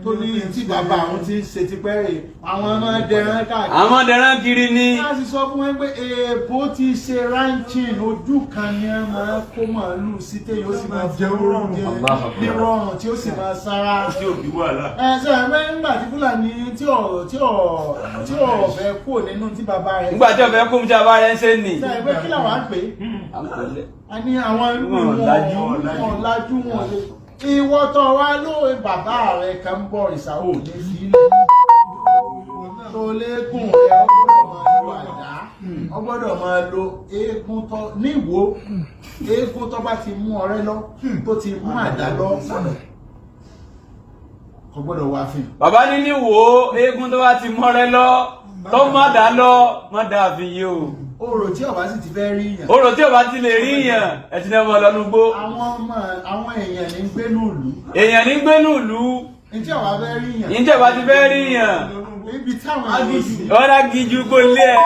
tó ní tí bàbá àwọn ti ṣe ti pẹ́ rè àwọn ọmọ dẹran káàkiri. àwọn dẹran kiri ni. a sì sọ fún wọn pé èèbó ti ṣe ranching ojú kan ni ẹ máa kó màálù sí téyìn ó sì máa jẹ oúnjẹ ní rọrùn tí ó sì máa sára. tí ò bí wàhálà. ṣe ẹ pé nígbà tí Fúlàní tí ò fẹ́ kó nínú tí bàbá rẹ̀. nígbà tí ọ̀fẹ́ kó mu tí bàbá rẹ̀ ń ṣe nì. ṣe ẹ pé kí làwọn á pè é. a ní àwọn irú wọn lajú wọn lé. Ìwọ tó wá lóore bàbá rẹ kan bọ̀ ìsàwò ní sílẹ̀ tó léegun rẹ ó gbọ́dọ̀ máa lo eégún tó níwò eégún tó bá ti mú ọ̀rẹ́ lọ tó ti mú àdá lọ kò gbọ́dọ̀ wá fún. bàbá ní níwò eégún tó bá ti mú ọ̀rẹ́ lọ tó má dá lọ má dá fi yé o. Orò tí ọba sì ti fẹ́ rí yàn. orò tí ọba ti lè rí yàn ẹ ti ní ọmọ lọ́nu gbó. àwọn èèyàn ní gbénú ìlú. èèyàn ní gbénú ìlú. ní tí ọba fẹ́ rí yàn. ní tí ọba ti fẹ́ rí yàn. ibi táwọn agíjú. ọ̀rá gíjú kó lé ẹ.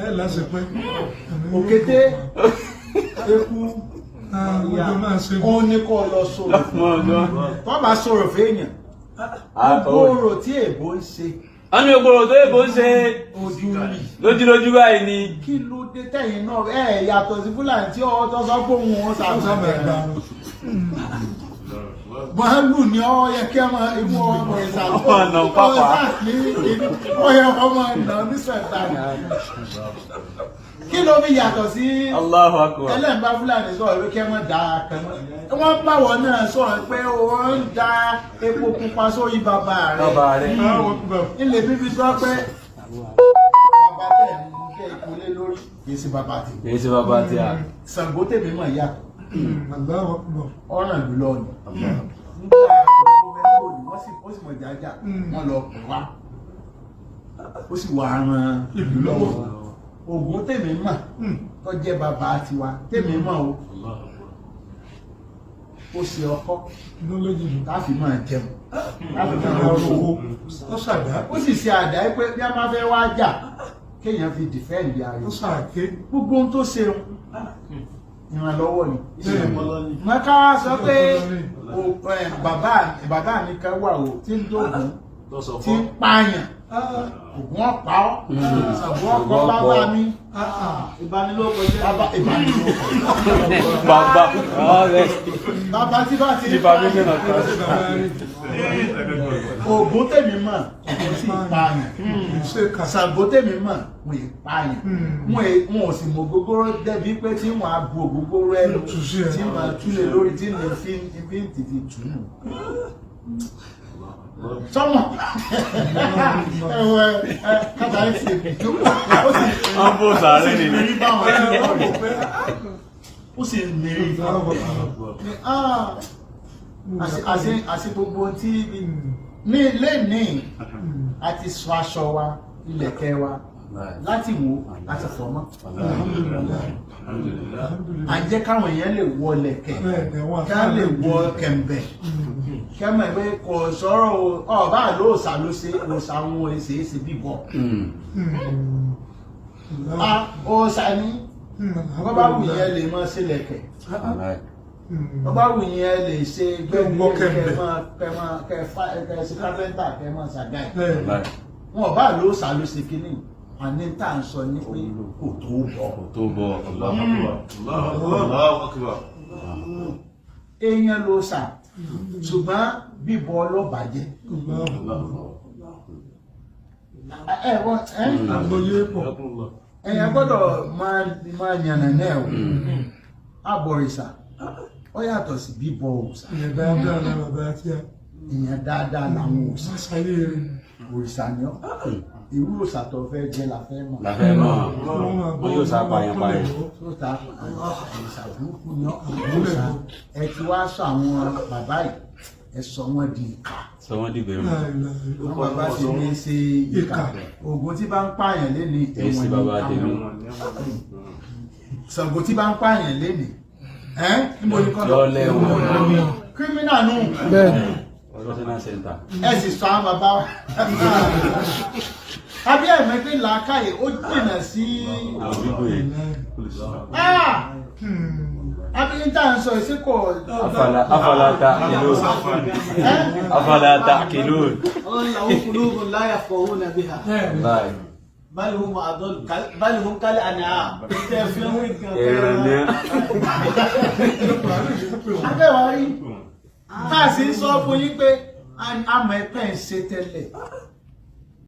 ẹ lásìkò pé. Òkété eku òun ni kò lọ sọ̀rọ̀. tó bá sọ̀rọ̀ fẹ́yàn. Orò tí èèbó ń ṣe. wọ́n ní ògbòrò tó èbó ń ṣe lójúlójú báyìí ni. Kí ló dé tẹ̀yìn náà yàtọ̀ sí Fúlàní tí ọwọ́ tó sọ pé òun wọn sàmẹ̀gbà màálù ni ọ yẹ kí ọmọ imú ọmọ ìsàlùkọ́ ọ̀nà pápá ọyẹ ọmọ ìnà nísẹ̀ta. Kí ló fi yàtọ̀ sí Allahu Akbar. ẹlẹ́mbà Fúlàní sọ̀rọ̀ wí kí wọ́n da kẹ́mọ́ wọ́n báwọ̀ náà sọ̀rọ̀ pé wọ́n ń da epo pupa sórí bàbá rẹ̀ ilé bíbí sọ pé bàbá tẹ̀ ń kẹ́ ìkólé lórí kì í sí bàbá tì. kì í ṣe bàbá tí a. Ṣàngó tèmi mọ̀ yàtọ̀ ọ̀ràn ìlú lọ́ọ̀nù nígbà wọ́n sì mọ̀ jájá wọ́n lọ pè wá ó sì wà ran ìlú lọ́wọ́. Ògún tèmi mọ̀ tó jẹ́ bàbá tiwa tèmi mọ̀ o ó ṣe ọkọ́ láti máa jẹun láti máa rówó ó sì ṣe àdá pé bí a máa fẹ́ wá jà kéèyàn fi dìfẹ́ǹdì ààrẹ gbogbo ohun tó ṣe ìrànlọ́wọ́ ni. Mọ́ká sọ pé bàbá mi kan wà o tí ń dógún tí ń pààyàn Ògún ọ̀pá ọ́ Ṣàngó ọkọ̀ bàbá mi ìbanilóko jẹ́ bàbá tí bá ti ń pààyàn. Ògún tèmi mọ̀ Ògún sì pààyàn. Ṣàngó tèmi mọ̀ wọ́n ì pààyàn wọn ò sì mọ ògógóró débi pé tí wọ́n á bu ògógóró ẹ lọ tí wọ́n á túlẹ̀ lórí tí ní fi ń tètè tù nù. Sọ́mọ̀ ẹ̀wẹ̀ kàtà ẹ̀ ṣe ìjókòó wọ́n bó sàárẹ̀ nìyí. ó sì mèrè àti gbogbo tí ní lẹ́ẹ̀ni àti sọ aṣọ wa ilẹ̀kẹ̀ wa láti wò láti fọmọ́ à ń jẹ́ káwọn èèyàn lè wọ lẹ̀kẹ̀ ká lè wọ kẹ̀m̀bẹ̀ kẹ́mọ̀ pé kò sọ̀rọ̀ ọba lóòsà ló ṣe òòsà àwọn èsèèsè bíbọ̀ òòsà ní ọba wù yẹn lè máa ṣe lẹ̀kẹ̀ ọba wù yẹn lè ṣe gbẹ́gbẹ́ kẹ́ ṣe kápẹ́ntà kẹ́ máa ṣàgáì wọn ọba lóòsà ló ṣe kínní àní tá à ń sọ ní pé kò tó bọ̀ Allahu Akbar. èèyàn ló sà ṣùgbọ́n bíbọ ọlọ́bàjẹ́ èèyàn gbọ́dọ̀ máa yànnà náà o abọ̀rìṣà ó yàtọ̀ sí bíbọ òòṣà èèyàn dáadáa làwọn òòṣà òòṣà ni ọ́ irú òòṣà tó fẹ́ jẹ́ la fẹ́ mọ̀. wọ́n yóò sá pààyàn. tó ta òòṣà burúkú ni ọ́ òòṣà ẹ ti wá sọ àwọn bàbá yìí ẹ sọ wọn di ìkà. sọ wọn di bẹ̀rù. wọn bàbá ti ní ṣe ìkà Ògún tí bá ń pààyàn léni ẹ̀wọ̀n ni Ṣàngó tí bá ń pààyàn léni níbo ni kọ́ kírímínà nù. ẹ sì sọ àwọn bàbá àbí ẹ̀mọ́ pé làákàyè ó jìnà sí àbí níta ń sọ ìsìnkò afala ta'qilun ọlọ́run làwọn kúlóògùn láyà fọwọ́ nàbí ha báyìí hùn kálí àná ìtẹ́ fi ń wí kan akẹ́wàá rí káàsì ń sọ fún yín pé àmọ́ ẹ̀pẹ́ ń ṣe tẹ́lẹ̀